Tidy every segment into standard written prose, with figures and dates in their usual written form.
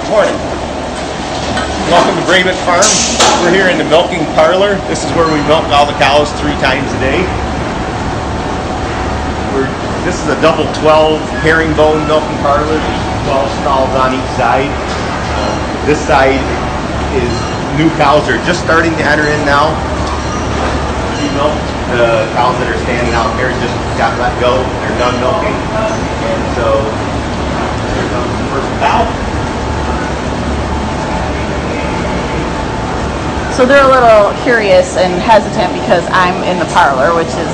Morning. Welcome to Brabant Farm. We're here in the Milking Parlor. This is where we milk all the cows 3 times a day. This is a double 12 herringbone milking parlor. 12 stalls on each side. This side is new cows are just starting to enter in now. We milk the cows that are standing out there just got let go. They're done milking. And so here comes the first cow. So they're a little curious and hesitant because I'm in the parlor, which is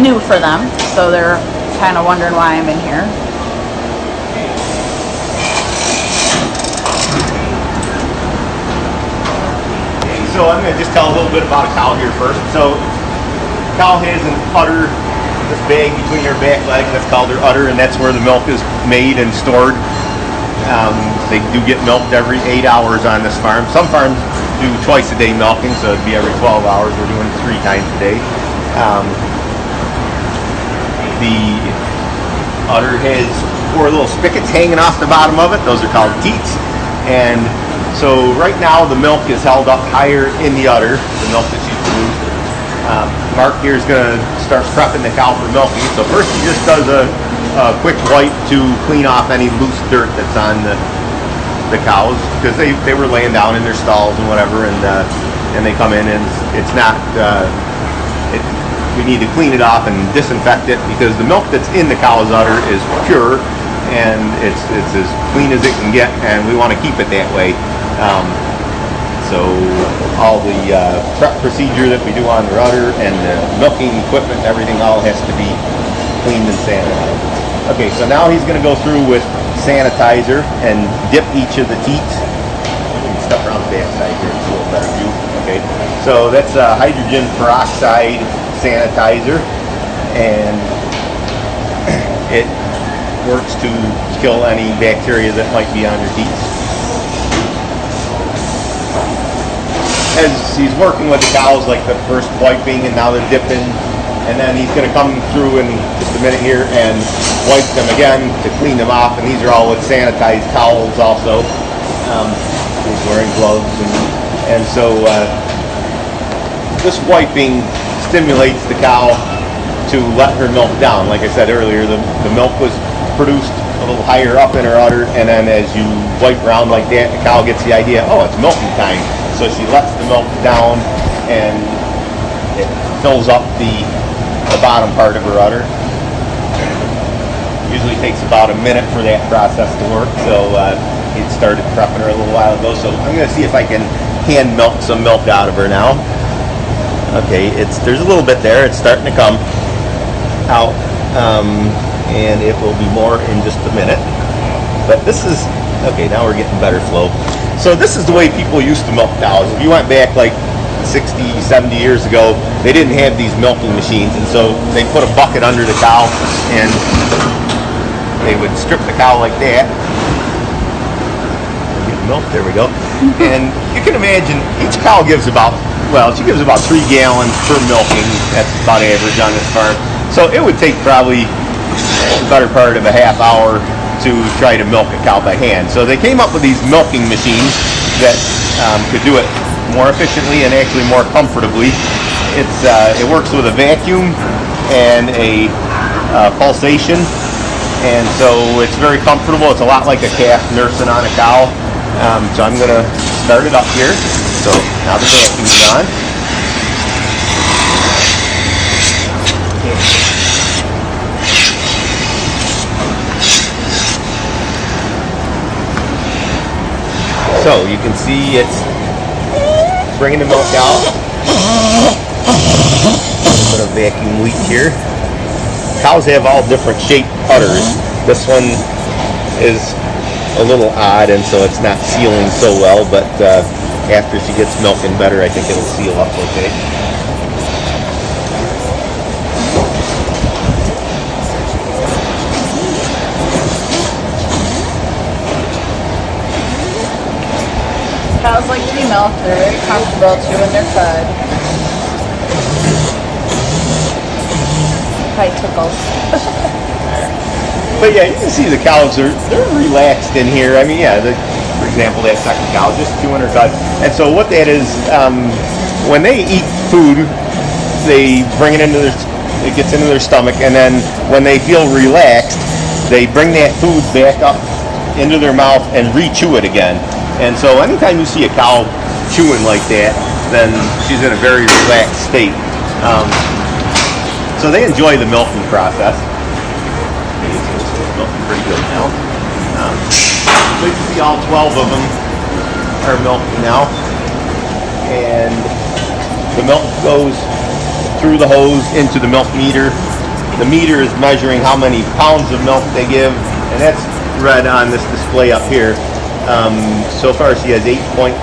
new for them. So they're kind of wondering why I'm in here. So I'm going to just tell a little bit about a cow here first. So cow has an udder, this bag between her back legs, that's called her udder, and that's where the milk is made and stored. They do get milked every 8 hours on this farm. Some farms do twice a day milking, so it'd be every 12 hours. We're doing it 3 times a day. The udder has 4 little spigots hanging off the bottom of it. Those are called teats. And so right now the milk is held up higher in the udder, the milk that she's produced. Mark here is going to start prepping the cow for milking. So first he just does a quick wipe to clean off any loose dirt that's on the cows, because they were laying down in their stalls and whatever, and they come in and it's not we need to clean it off and disinfect it, because the milk that's in the cow's udder is pure and it's as clean as it can get, and we want to keep it that way. So all the prep procedure that we do on the udder and the milking equipment and everything all has to be cleaned and sanitized. Okay, so now he's going to go through with sanitizer and dip each of the teats. Stuff around the back side here, it's a little better view. Okay, so that's hydrogen peroxide sanitizer, and it works to kill any bacteria that might be on your teats. As he's working with the cows, like the first wiping and now the dipping, and then he's going to come through in just a minute here and wipe them again to clean them off, and these are all with sanitized towels also. He's wearing gloves, and so this wiping stimulates the cow to let her milk down. Like I said earlier, the milk was produced a little higher up in her udder, and then as you wipe around like that, the cow gets the idea, oh, it's milking time. So she lets the milk down, and it fills up the bottom part of her udder. Usually takes about a minute for that process to work, so he started prepping her a little while ago. So I'm going to see if I can hand milk some milk out of her now. Okay, there's a little bit there. It's starting to come out, and it will be more in just a minute. But this is, okay, now we're getting better flow. So this is the way people used to milk cows. If you went back like 60, 70 years ago, they didn't have these milking machines, and so they put a bucket under the cow, and they would strip the cow like that. Get milk, there we go. And you can imagine each cow gives about, she gives about 3 gallons per milking. That's about average on this farm. So it would take probably the better part of a half hour to try to milk a cow by hand. So they came up with these milking machines that could do it more efficiently and actually more comfortably. It works with a vacuum and a pulsation, and so it's very comfortable. It's a lot like a calf nursing on a cow. So I'm going to start it up here. So now the vacuum's on. So you can see it's bringing the milk out. A little bit of vacuum leak here. Cows have all different shaped udders. This one is a little odd, and so it's not sealing so well, but after she gets milking better, I think it'll seal up okay. Cows like to be milked. They're very comfortable chewing their cud. Probably tickles. But yeah, you can see the cows they're relaxed in here. I mean, yeah, For example, that second cow, just 200 cuts. And so what that is, when they eat food, they bring it into it gets into their stomach, and then when they feel relaxed, they bring that food back up into their mouth and re-chew it again. And so anytime you see a cow chewing like that, then she's in a very relaxed state. So they enjoy the milking process. It's milking pretty good now. So you can see all 12 of them are milking now. And the milk goes through the hose into the milk meter. The meter is measuring how many pounds of milk they give, and that's read on this display up here. So far she has 8.6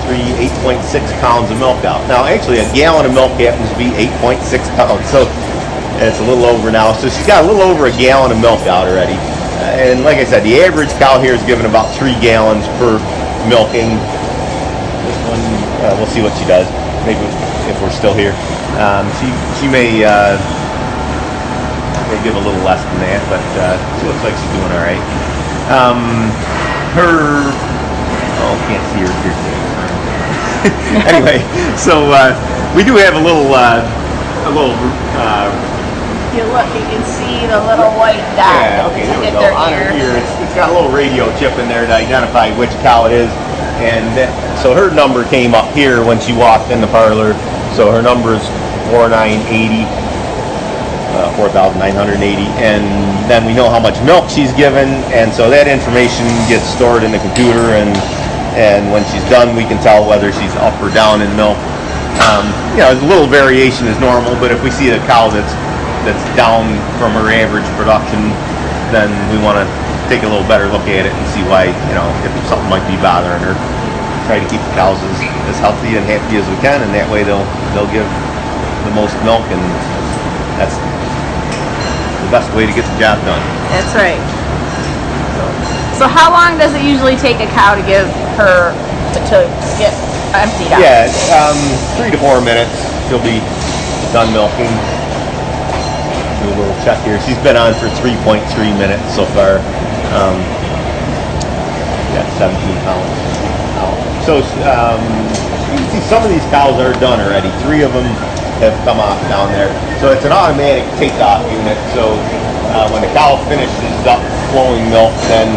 pounds of milk out. Now actually a gallon of milk happens to be 8.6 pounds, so it's a little over now. So she's got a little over a gallon of milk out already. And like I said, the average cow here is given about 3 gallons per milking. This one, we'll see what she does. Maybe if we're still here. She may give a little less than that, but she looks like she's doing all right. Can't see her here today. Anyway, so we do have a little. If you look, you can see the little white dot. Yeah, okay, there we go. On her ear, it's got a little radio chip in there to identify which cow it is, and so her number came up here when she walked in the parlor. So her number is 4,980, and then we know how much milk she's given, and so that information gets stored in the computer, and when she's done, we can tell whether she's up or down in milk. A little variation is normal, but if we see a cow that's down from her average production, then we want to take a little better look at it and see why, if something might be bothering her. Try to keep the cows as healthy and happy as we can, and that way they'll give the most milk, and that's the best way to get the job done. That's right. So how long does it usually take a cow to give her to get emptied out? Yeah, 3 to 4 minutes. She'll be done milking. Do a little check here. She's been on for 3.3 minutes so far. 17 pounds. So you can see some of these cows are done already. 3 of them have come off down there. So it's an automatic takeoff unit. So when the cow finishes up flowing milk, then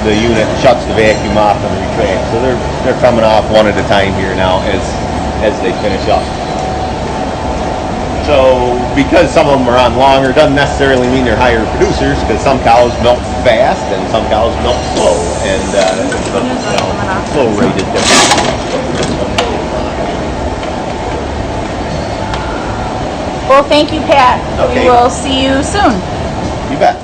the unit shuts the vacuum off and retracts. So they're coming off one at a time here now as they finish up. So because some of them are on longer doesn't necessarily mean they're higher producers, because some cows milk fast and some cows milk slow, and flow rate is different. Well, thank you, Pat. Okay. We will see you soon. You bet.